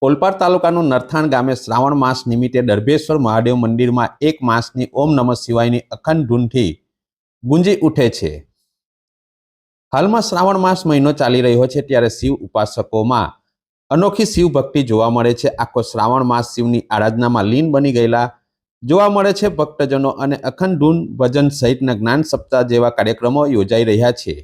ઓલપાડ તાલુકાનું નરથાણ ગામે શ્રાવણ માસ નિમિત્તે દર્ભેશ્વર મહાદેવ મંદિરમાં એક માસની ઓમ નમઃ શિવાયની અખંડ ધૂનથી ગુંજી ઉઠે છે। હાલમાં શ્રાવણ માસ મહિનો ચાલી રહ્યો છે ત્યારે શિવ ઉપાસકોમાં અનોખી શિવ ભક્તિ જોવા મળે છે। આખો શ્રાવણ માસ શિવની આરાધનામાં લીન બની ગયેલા જોવા મળે છે ભક્તજનો અને અખંડ ધૂન ભજન સહિતના જ્ઞાન સપ્તાહ જેવા કાર્યક્રમો યોજાઈ રહ્યા છે।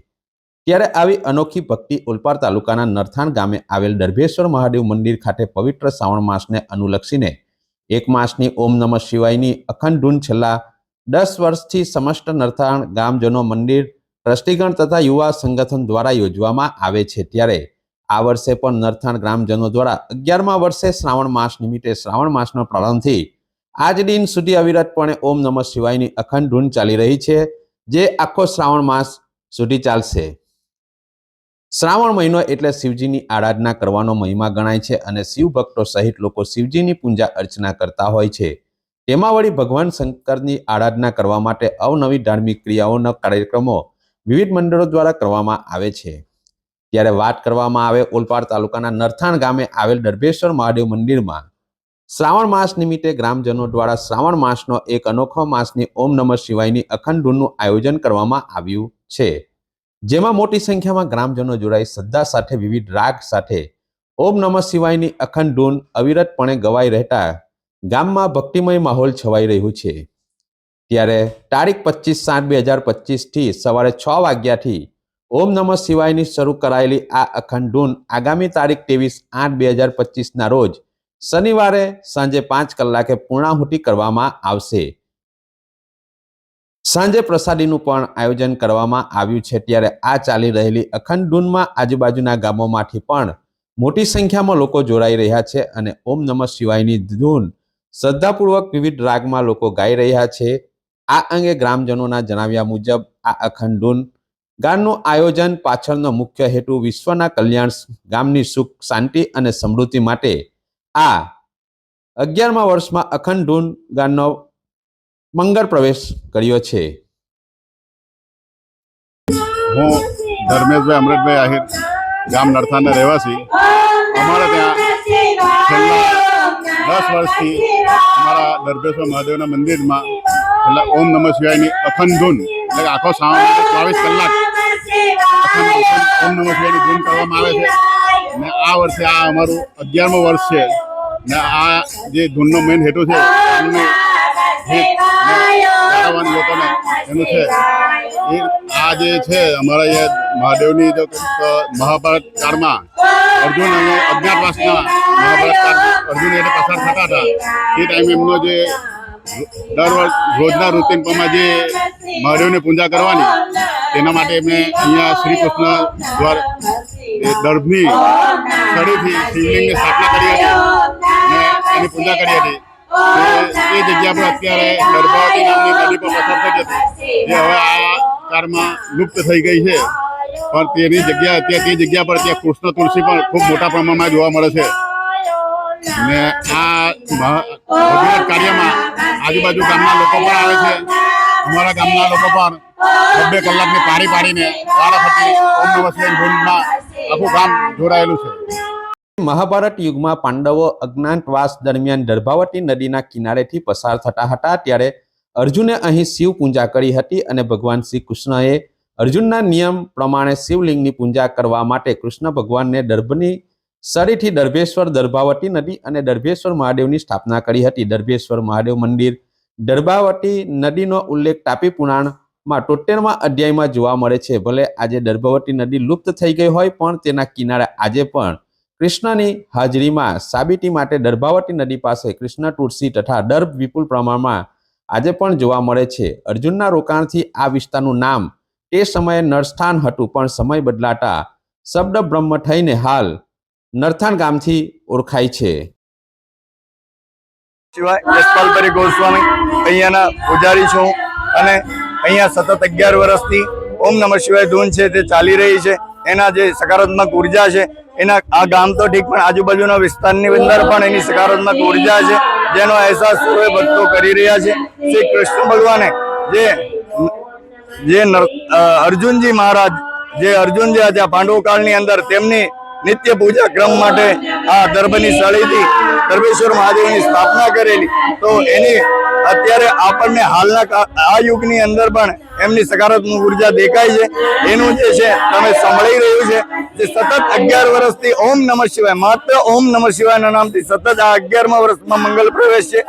ત્યારે આવી અનોખી ભક્તિ ઓલપાડ તાલુકાના નરથાણ ગામે આવેલ દર્ભેશ્વર મહાદેવ મંદિર ખાતે પવિત્ર શ્રાવણ માસને અનુલક્ષીને એક માસની ઓમ નમઃ શિવાયની અખંડ ધૂન છેલ્લા 10 વર્ષથી સમસ્ત નરથાણ ગામજનો મંદિર ટ્રસ્ટીગણ તથા યુવા સંગઠન દ્વારા યોજવામાં આવે છે। ત્યારે આ વર્ષે પણ નરથાણ ગ્રામજનો દ્વારા 11મા વર્ષે શ્રાવણ માસ નિમિત્તે શ્રાવણ માસનો પ્રારંભથી આજ દિન સુધી અવિરતપણે ઓમ નમઃ શિવાયની અખંડ ધૂન ચાલી રહી છે, જે આખો શ્રાવણ માસ સુધી ચાલશે। શ્રાવણ મહિનો એટલે શિવજીની આરાધના કરવાનો મહિમા ગણાય છે અને શિવ ભક્તો સહિત લોકો શિવજીની પૂજા અર્ચના કરતા હોય છે। તેમાં વળી ભગવાન શંકરની આરાધના કરવા માટે અવનવી ધાર્મિક ક્રિયાઓના કાર્યક્રમો વિવિધ મંડળો દ્વારા કરવામાં આવે છે। ત્યારે વાત કરવામાં આવે ઓલપાડ તાલુકાના નરથાણ ગામે આવેલ દર્ભેશ્વર મહાદેવ મંદિરમાં શ્રાવણ માસ નિમિત્તે ગ્રામજનો દ્વારા શ્રાવણ માસનો એક અનોખો માસની ઓમ નમઃ શિવાયની અખંડ ધૂનનું આયોજન કરવામાં આવ્યું છે, જેમાં મોટી સંખ્યામાં ગ્રામજનો જોડાઈ શ્રદ્ધા સાથે વિવિધ રાગ સાથે ઓમ નમઃ શિવાયની અખંડ ધૂન અવિરતપણે ગવાઈ રહેતા ગામમાં ભક્તિમય માહોલ છવાઈ રહ્યું છે। ત્યારે તારીખ 25/7/2025થી સવારે 6 વાગ્યાથી ઓમ નમઃ શિવાયની શરૂ કરાયેલી આ અખંડ ધૂન આગામી તારીખ 23/8/2025ના રોજ શનિવારે સાંજે 5 કલાકે પૂર્ણાહુતિ કરવામાં આવશે। સાંજે પ્રસાદીનું પણ આયોજન કરવામાં આવ્યું છે। ત્યારે આ ચાલી રહેલી અખંડ ધૂનમાં આજુબાજુના ગામોમાંથી પણ મોટી સંખ્યામાં લોકો જોડાઈ રહ્યા છે અને ઓમ નમઃ શિવાયની ધૂન શ્રદ્ધાપૂર્વક વિવિધ રાગમાં લોકો ગાઈ રહ્યા છે। આ અંગે ગ્રામજનોના જણાવ્યા મુજબ આ અખંડ ધૂન ગાનનું આયોજન પાછળનો મુખ્ય હેતુ વિશ્વના કલ્યાણ, ગામની સુખ શાંતિ અને સમૃદ્ધિ માટે આ 11મા વર્ષમાં અખંડ ધૂન ગાનનો મંગળ પ્રવેશ કર્યો છે। હું ધર્મેશભાઈ અમૃતભાઈ આહિર, ગામ નરથાણના રહેવાસી। અમારા ત્યાં છેલ્લા 10 વર્ષથી અમારા દર્ભેશ્વર મહાદેવના મંદિરમાં છેલ્લા ઓમ નમઃ શિવાયની અખંડ ધૂન એટલે આખો શ્રાવણ 24 કલાક ઓમ નમઃ શિવાયની ધૂન કરવામાં આવે છે ને આ વર્ષે આ અમારું 11મું વર્ષ છે ને આ જે ધૂનનો મેઇન હેતુ છે લોકોને એનું છે આ જે છે અમારા મહાદેવની જો મહાભારત કાળમાં અર્જુન અને અજ્ઞાતવાસના મહાભારત કાળમાં અર્જુન એને પસાર થતા હતા એ ટાઈમે એમનો જે દર વર્ષ રોજના રૂટીન પ્રમાણે જે મહાદેવની પૂજા કરવાની તેના માટે એમણે અહીંયા શ્રી કૃષ્ણ દ્વારા દર્ભની સળીથી શિવલિંગની સ્થાપના કરી હતી અને એની પૂજા કરી હતી। એ જગ્યા પર અત્યારે દર્ભાવતી નામની નદી પર પસાર થઈ હતી, જે હવે આ કાળમાં લુપ્ત થઈ ગઈ છે, પણ તેની જગ્યા અત્યારે તે જગ્યા પર ત્યાં કૃષ્ણ તુલસી પણ ખૂબ મોટા પ્રમાણમાં જોવા મળે છે ને આ ભગીરથ કાર્યમાં આજુબાજુ ગામના લોકો પણ આવે છે। અમારા ગામના લોકો પણ 2 કલાકની પારી પાડીને વારાફરતી ઓમ નમઃ શિવાય ધૂનમાં આખું ગામ જોડાયેલું છે। મહાભારત યુગમાં પાંડવો અજ્ઞાતવાસ દરમિયાન દર્ભાવતી નદીના કિનારેથી પસાર થતા હતા ત્યારે અર્જુને અહીં શિવ પૂજા કરી હતી અને ભગવાન શ્રી કૃષ્ણએ અર્જુનના નિયમ પ્રમાણે શિવલિંગની પૂજા કરવા માટે કૃષ્ણ ભગવાનને દર્ભની સળીથી દર્ભેશ્વર દર્ભાવતી નદી અને દર્ભેશ્વર મહાદેવની સ્થાપના કરી હતી। દર્ભેશ્વર મહાદેવ મંદિર દર્ભાવતી નદીનો ઉલ્લેખ તાપી પુરાણમાં 73મા અધ્યાયમાં જોવા મળે છે। ભલે આજે દર્ભાવતી નદી લુપ્ત થઈ ગઈ હોય પણ તેના કિનારે આજે પણ કૃષ્ણની હાજરીમાં સાબિતી માટે દર્ભાવતી નદી પાસે કૃષ્ણ તુલસી તથા દર્ભ વિપુલ પ્રમાણમાં આજે પણ જોવા મળે છે। અર્જુનના રોકાણથી આ વિસ્તારનું નામ તે સમયે નરસ્થાન હતું, પણ સમય બદલાતા શબ્દ બ્રહ્મ થઈને હાલ નરથાણ ગામથી ઓળખાય છે। યશપાલભાઈ ગોસ્વામી અહીંયાના પૂજારી છું અને અહીંયા સતત 11 વર્ષથી ઓમ નમઃ શિવાય ધૂન છે તે ચાલી રહી છે। એના જે સકારાત્મક ઉર્જા છે એના આ ગામ તો ઠીક પણ આજુબાજુના વિસ્તારની અંદર પણ એની સકારાત્મક ઉર્જા છે, જેનો અહેસાસ સૌએ ભક્તો કરી રહ્યા છે। શ્રી કૃષ્ણ ભગવાને જે અર્જુનજી મહારાજ જે અર્જુન જે હતા પાંડવ કાળની અંદર તેમની નિત્ય પૂજા ક્રમ માટે આ દર્ભની સળીથી દર્ભેશ્વર મહાદેવની સ્થાપના કરેલી. તો એની અત્યારે આપણને હાલના આ યુગની અંદર પણ એમની સકારાત્મક ઉર્જા દેખાય છે. એનું જે છે તમે સાંભળી રહ્યું છે જે સતત 11 વર્ષથી ઓમ નમઃ શિવાય, માત્ર ઓમ નમઃ શિવાયના નામથી સતત આ 11મા વર્ષમાં મંગલ પ્રવેશ છે.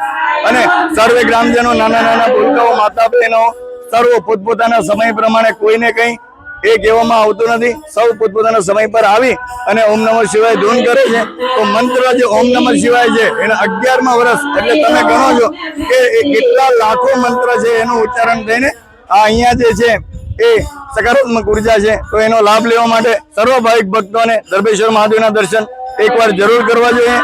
અને સર્વે ગ્રામજનો, નાના નાના ભૂલકાઓ, માતા બહેનો સર્વ પોતપોતાના સમય પ્રમાણે કોઈને કંઈ એ કહેવામાં આવતું નથી. સૌ પોતપોતાના સમય પર આવી અને ઓમ નમઃ શિવાય ધૂન કરે છે. તો મંત્ર જે ઓમ નમઃ શિવાય છે એના 11મા વર્ષ એટલે તમે ગણો છો કે કેટલા લાખો મંત્ર છે એનું ઉચ્ચારણ થઈને આ અહીંયા જે છે એ સકારાત્મક ઉર્જા છે. તો એનો લાભ લેવા માટે સર્વ ભાવિક ભક્તોને દર્ભેશ્વર મહાદેવના દર્શન એકવાર જરૂર કરવા જોઈએ.